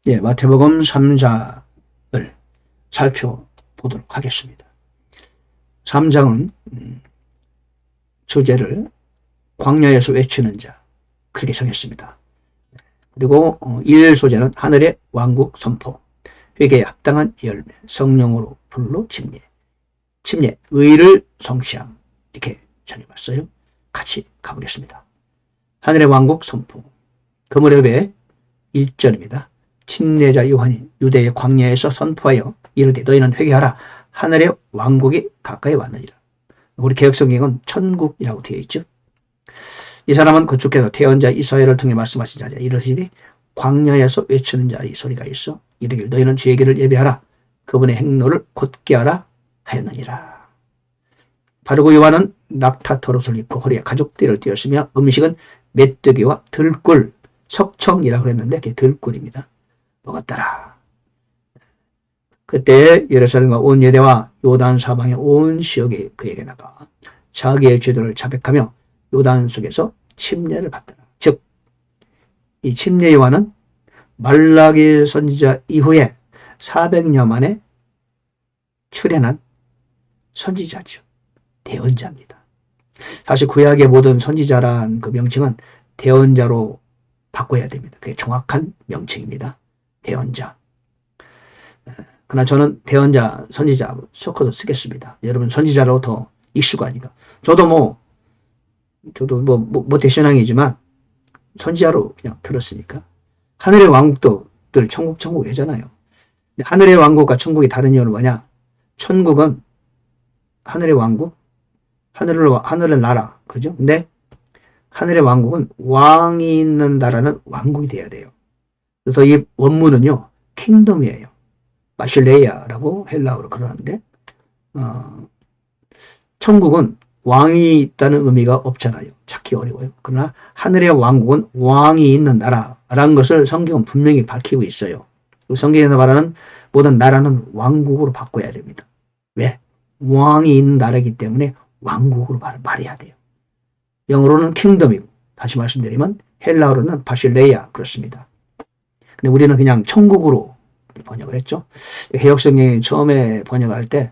예, 마태복음 3장을 살펴보도록 하겠습니다. 3장은 주제를 광야에서 외치는 자, 그렇게 정했습니다. 그리고 1소제는 하늘의 왕국 선포, 회개에 합당한 열매, 성령으로 불로 침례, 의를 성취함, 이렇게 정해봤어요. 같이 가보겠습니다. 하늘의 왕국 선포, 그무렵의 1절입니다. 침례자 요한이 유대의 광야에서 선포하여 이르되 너희는 회개하라, 하늘의 왕국이 가까이 왔느니라. 우리 개혁성경은 천국이라고 되어 있죠. 이 사람은 그쪽에서 태언자 이사야를 통해 말씀하신 자냐, 이르시되 광야에서 외치는 자의 소리가 있어 이르길 너희는 주의 길을 예비하라, 그분의 행로를 곧게 하라 하였느니라. 바르고 요한은 낙타토롯을 입고 허리에 가죽띠를 띄었으며 음식은 메뚜기와 들꿀, 석청이라고 그랬는데 그게 들꿀입니다. 먹었더라. 그때 예루살렘과 온 유대와 요단 사방의 온 지역이 그에게 나가 자기의 죄들을 자백하며 요단 속에서 침례를 받더라. 즉, 이 침례 요한은 말라기 선지자 이후에 400년 만에 출현한 선지자죠. 대언자입니다. 사실 구약의 모든 선지자란 그 명칭은 대언자로 바꿔야 됩니다. 그게 정확한 명칭입니다. 대언자. 그러나 저는 대언자, 선지자 섞어서 쓰겠습니다. 여러분 선지자로 더 익숙하니까. 저도 뭐 대신앙이지만 선지자로 그냥 들었으니까. 하늘의 왕국도 늘 천국 하잖아요. 하늘의 왕국과 천국이 다른 이유는 뭐냐? 천국은 하늘의 왕국, 하늘의 나라, 그죠? 근데 하늘의 왕국은 왕이 있는 나라는 왕국이 돼야 돼요. 그래서 이 원문은요, 킹덤이에요. 마실레이아라고 헬라어로 그러는데, 천국은 왕이 있다는 의미가 없잖아요. 찾기 어려워요. 그러나 하늘의 왕국은 왕이 있는 나라라는 것을 성경은 분명히 밝히고 있어요. 성경에서 말하는 모든 나라는 왕국으로 바꿔야 됩니다. 왜? 왕이 있는 나라이기 때문에 왕국으로 말해야 돼요. 영어로는 킹덤이고, 다시 말씀드리면 헬라어로는 바실레이아, 그렇습니다. 근데 우리는 그냥 천국으로 번역을 했죠. 개혁성경이 처음에 번역할 때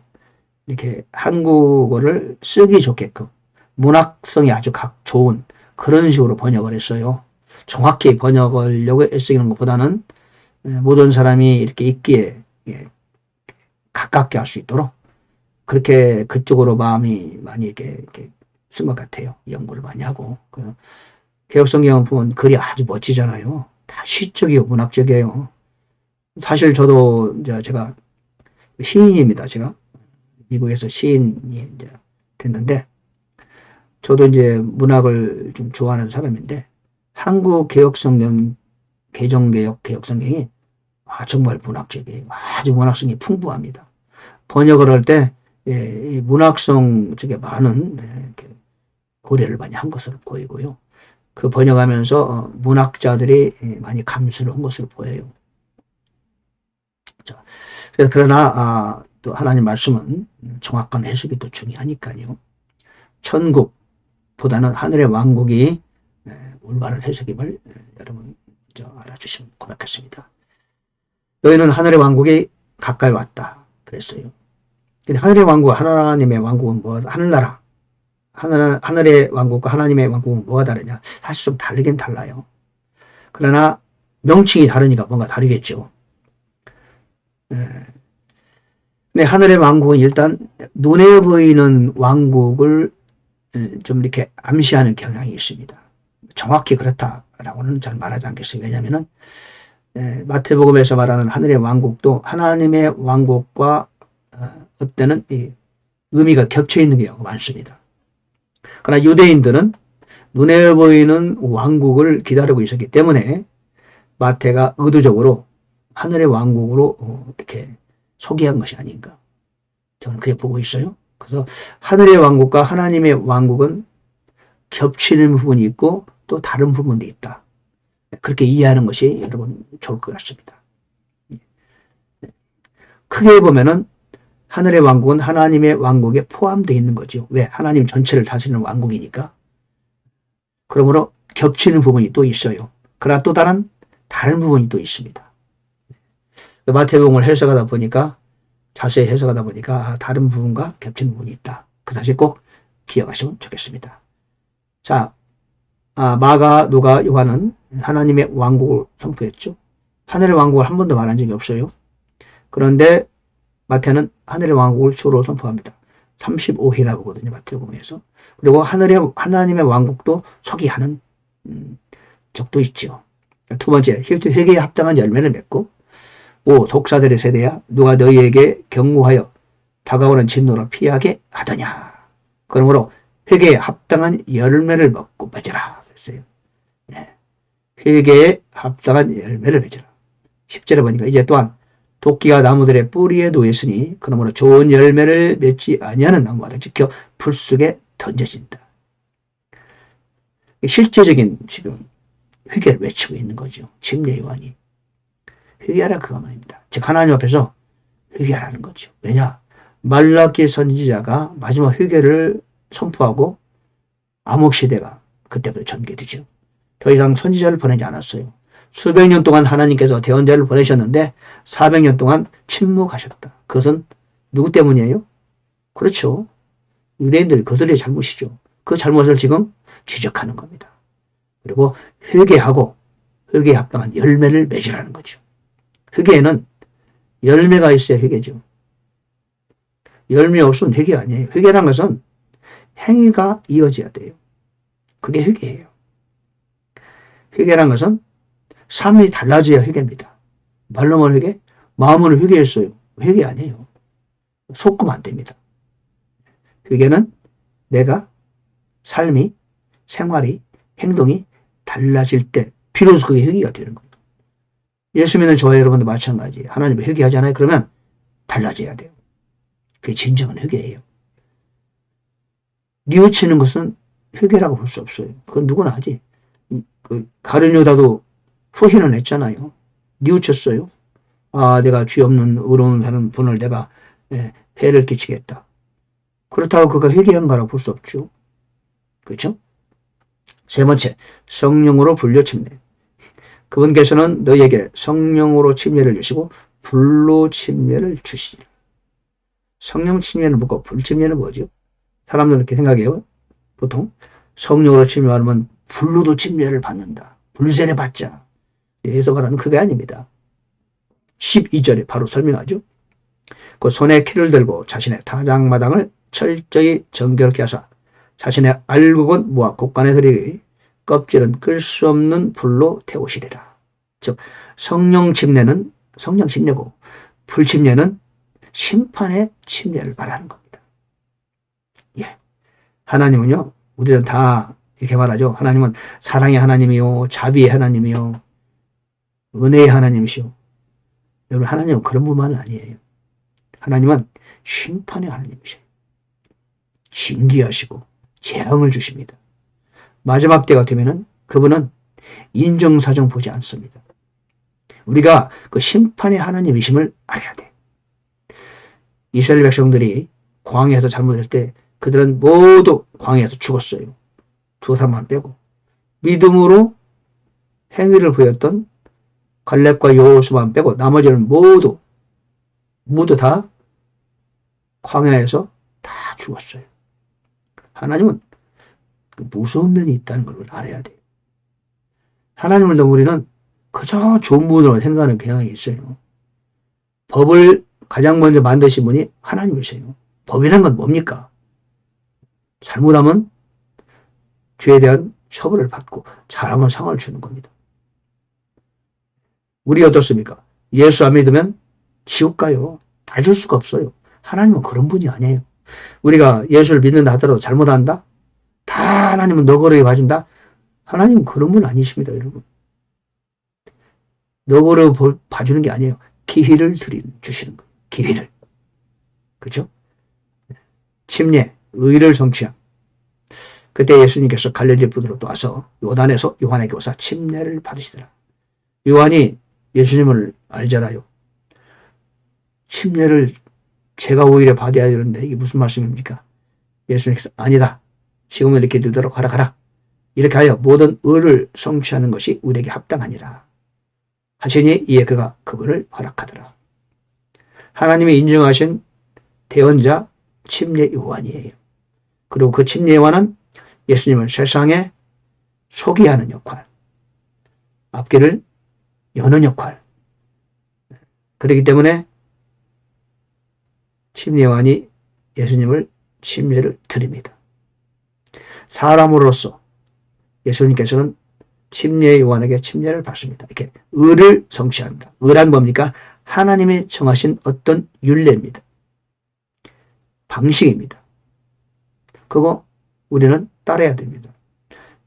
이렇게 한국어를 쓰기 좋게끔 문학성이 아주 좋은 그런 식으로 번역을 했어요. 정확히 번역하려고 애쓰는 것보다는 모든 사람이 이렇게 읽기에 가깝게 할 수 있도록 그렇게 그쪽으로 마음이 많이 이렇게 쓴 것 같아요. 연구를 많이 하고. 개혁성경 보면 글이 아주 멋지잖아요. 다 시적이고 문학적이에요. 사실 저도 제가 시인입니다. 제가 미국에서 시인이 이제 됐는데, 저도 이제 문학을 좀 좋아하는 사람인데, 한국 개혁성경, 개정개혁 개혁성경이 정말 문학적이에요. 아주 문학성이 풍부합니다. 번역을 할 때, 이 문학성 쪽에 많은 고려를 많이 한 것으로 보이고요. 그 번역하면서 문학자들이 많이 감수를 한 것으로 보여요. 그러나 또 하나님 말씀은 정확한 해석이 또 중요하니까요. 천국보다는 하늘의 왕국이 올바른 해석임을 여러분 알아주시면 고맙겠습니다. 너희는 하늘의 왕국이 가까이 왔다 그랬어요. 근데 하늘의 왕국, 하나님의 왕국은 뭐가, 하늘나라, 하늘의 왕국과 하나님의 왕국은 뭐가 다르냐? 사실 좀 다르긴 달라요. 그러나 명칭이 다르니까 뭔가 다르겠죠. 근데 하늘의 왕국은 일단 눈에 보이는 왕국을 좀 이렇게 암시하는 경향이 있습니다. 정확히 그렇다라고는 잘 말하지 않겠어요. 왜냐하면은 마태복음에서 말하는 하늘의 왕국도 하나님의 왕국과 어때는 이 의미가 겹쳐 있는 경우가 많습니다. 그러나 유대인들은 눈에 보이는 왕국을 기다리고 있었기 때문에 마태가 의도적으로 하늘의 왕국으로 이렇게 소개한 것이 아닌가. 저는 그렇게 보고 있어요. 그래서 하늘의 왕국과 하나님의 왕국은 겹치는 부분이 있고 또 다른 부분도 있다. 그렇게 이해하는 것이 여러분 좋을 것 같습니다. 크게 보면은 하늘의 왕국은 하나님의 왕국에 포함되어 있는 거죠. 왜? 하나님 전체를 다스리는 왕국이니까. 그러므로 겹치는 부분이 또 있어요. 그러나 또 다른 부분이 또 있습니다. 마태복음을 해석하다 보니까 자세히 해석하다 보니까 다른 부분과 겹치는 부분이 있다. 그 사실 꼭 기억하시면 좋겠습니다. 자, 마가, 누가, 요한은 하나님의 왕국을 선포했죠. 하늘의 왕국을 한 번도 말한 적이 없어요. 그런데 마태는 하늘의 왕국을 주로 선포합니다. 35회나 보거든요. 마태복음에서. 그리고 하나님의 왕국도 소개하는 적도 있죠. 두 번째, 회개에 합당한 열매를 맺고 5. 독사들의 세대야 누가 너희에게 경고하여 다가오는 진노를 피하게 하더냐. 그러므로 회개에 합당한 열매를 먹고 맺으라. 그랬어요. 네. 회개에 합당한 열매를 맺으라. 10절에 보니까 이제 또한 도끼가 나무들의 뿌리에 놓였으니 그러므로 좋은 열매를 맺지 아니하는 나무마다 지켜 불 속에 던져진다. 실제적인 지금 회개를 외치고 있는 거죠. 침례 요한이. 회개하라 그 말입니다. 즉 하나님 앞에서 회개하라는 거죠. 왜냐? 말라기 선지자가 마지막 회개를 선포하고 암흑시대가 그때부터 전개되죠. 더 이상 선지자를 보내지 않았어요. 수백 년 동안 하나님께서 대언자를 보내셨는데 400년 동안 침묵하셨다. 그것은 누구 때문이에요? 그렇죠. 유대인들 그들의 잘못이죠. 그 잘못을 지금 지적하는 겁니다. 그리고 회개하고 회개에 합당한 열매를 맺으라는 거죠. 회개에는 열매가 있어야 회개죠. 열매 없으면 회개가 아니에요. 회개라는 것은 행위가 이어져야 돼요. 그게 회개예요. 회개라는 것은 삶이 달라져야 회개입니다. 말로만 회개, 마음으로 회개했어요. 회개 아니에요. 속으면 안 됩니다. 회개는 내가 삶이, 생활이, 행동이 달라질 때 비로소 그게 회개가 되는 겁니다. 예수 믿는 저와 여러분도 마찬가지. 하나님을 회개하잖아요. 그러면 달라져야 돼요. 그게 진정한 회개예요. 뉘우치는 것은 회개라고 볼 수 없어요. 그건 누구나 하지. 가룟 유다도 후회는 했잖아요. 뉘우쳤어요. 내가 죄 없는 의로운 사는 분을 내가 해를 끼치겠다. 그렇다고 그가 회개한가라고 볼 수 없죠. 그렇죠? 세 번째, 성령으로 불려 침례. 그분께서는 너희에게 성령으로 침례를 주시고 불로 침례를 주시리라. 성령 침례는 뭐고 불 침례는 뭐죠? 사람들은 이렇게 생각해요. 보통 성령으로 침례하면 불로도 침례를 받는다. 불세례 받자. 여기서 말하는 그게 아닙니다. 12절에 바로 설명하죠. 그 손에 키를 들고 자신의 타작마당을 철저히 정결케 하사 자신의 알곡은 모아 곡간에 들이기 껍질은 끌 수 없는 불로 태우시리라. 즉 성령 침례는 성령 침례고 불 침례는 심판의 침례를 말하는 겁니다. 예, 하나님은요 우리는 다 이렇게 말하죠. 하나님은 사랑의 하나님이요 자비의 하나님이요 은혜의 하나님이시오. 여러분 하나님은 그런 분만은 아니에요. 하나님은 심판의 하나님이세요. 징계하시고 재앙을 주십니다. 마지막 때가 되면은 그분은 인정사정 보지 않습니다. 우리가 그 심판의 하나님이심을 알아야 돼. 이스라엘 백성들이 광야에서 잘못할 때 그들은 모두 광야에서 죽었어요. 두 사람만 빼고. 믿음으로 행위를 보였던 갈렙과 여호수아만 빼고 나머지는 모두 다 광야에서 다 죽었어요. 하나님은 그 무서운 면이 있다는 걸 알아야 돼요. 하나님을 너무 우리는 그저 좋은 분으로 생각하는 경향이 있어요. 법을 가장 먼저 만드신 분이 하나님이세요. 법이란 건 뭡니까? 잘못하면 죄에 대한 처벌을 받고 잘하면 상을 주는 겁니다. 우리 어떻습니까? 예수 안 믿으면 지옥 가요. 봐줄 수가 없어요. 하나님은 그런 분이 아니에요. 우리가 예수를 믿는다 하더라도 잘못한다? 다 하나님은 너그러게 봐준다? 하나님은 그런 분 아니십니다, 여러분. 너그러게 봐주는 게 아니에요. 기회를 주시는 거예요. 기회를. 그렇죠? 침례, 의를 성취한. 그때 예수님께서 갈릴리 부두로 또 와서 요단에서 요한에게 오사 침례를 받으시더라. 요한이 예수님을 알잖아요. 침례를 제가 오히려 받아야 되는데 이게 무슨 말씀입니까? 예수님께서 아니다. 지금은 이렇게 되도록 가라. 이렇게 하여 모든 의를 성취하는 것이 우리에게 합당하니라. 하시니 이에 그가 그분을 허락하더라. 하나님이 인정하신 대언자 침례 요한이에요. 그리고 그 침례 요한은 예수님을 세상에 소개하는 역할, 앞길을 여는 역할. 그렇기 때문에 침례 요한이 예수님을 침례를 드립니다. 사람으로서 예수님께서는 침례 요한에게 침례를 받습니다. 이렇게 의를 성취합니다. 의란 뭡니까? 하나님이 정하신 어떤 율례입니다. 방식입니다. 그거 우리는 따라야 됩니다.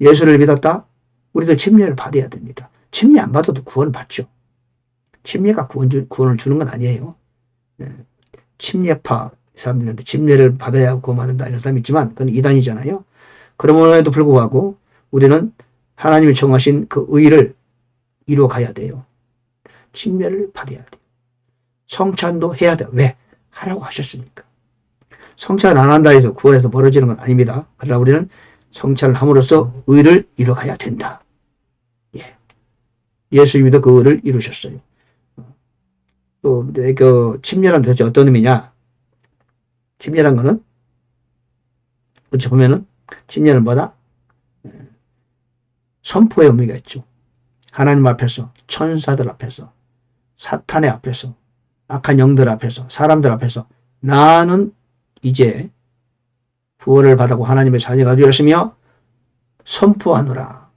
예수를 믿었다? 우리도 침례를 받아야 됩니다. 침례 안 받아도 구원을 받죠. 침례가 구원을 주는 건 아니에요. 침례파 사람들한테 침례를 받아야 구원받는다 이런 사람이 있지만 그건 이단이잖아요. 그럼에도 불구하고 우리는 하나님이 정하신 그 의를 이루어 가야 돼요. 침례를 받아야 돼요. 성찬도 해야 돼요. 왜? 하라고 하셨으니까. 성찬 안 한다 해서 구원에서 벌어지는 건 아닙니다. 그러나 우리는 성찬을 함으로써 의를 이루어가야 된다. 예. 예수님도 그 의를 이루셨어요. 또, 그, 침례란 도대체 어떤 의미냐? 침례란 거는, 어찌 보면은, 침례는 뭐다? 선포의 의미가 있죠. 하나님 앞에서, 천사들 앞에서, 사탄의 앞에서, 악한 영들 앞에서, 사람들 앞에서, 나는 이제 구원을 받았고 하나님의 자녀가 되었으며 선포하노라.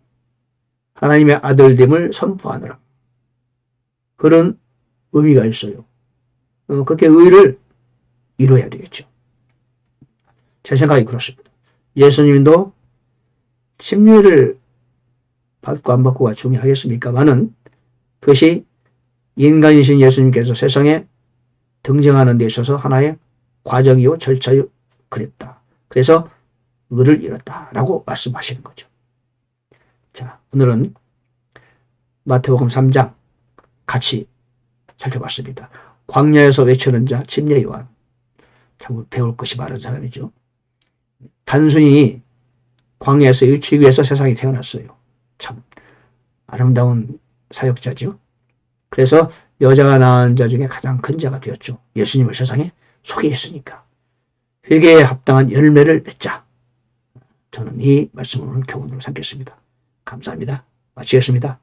하나님의 아들됨을 선포하노라. 그런 의미가 있어요. 그렇게 의를 이루어야 되겠죠. 제 생각이 그렇습니다. 예수님도 침례를 받고 안 받고가 중요하겠습니까마는 그것이 인간이신 예수님께서 세상에 등장하는 데 있어서 하나의 과정이요 절차요 그랬다. 그래서 의를 이뤘다라고 말씀하시는 거죠. 자, 오늘은 마태복음 3장 같이 살펴봤습니다. 광야에서 외치는 자 침례 요한. 참 배울 것이 많은 사람이죠. 단순히 광야에서 외치기 위해서 세상에 태어났어요. 참 아름다운 사역자죠. 그래서 여자가 낳은 자 중에 가장 큰 자가 되었죠. 예수님을 세상에 소개했으니까. 회개에 합당한 열매를 맺자. 저는 이 말씀을 오늘 교훈으로 삼겠습니다. 감사합니다. 마치겠습니다.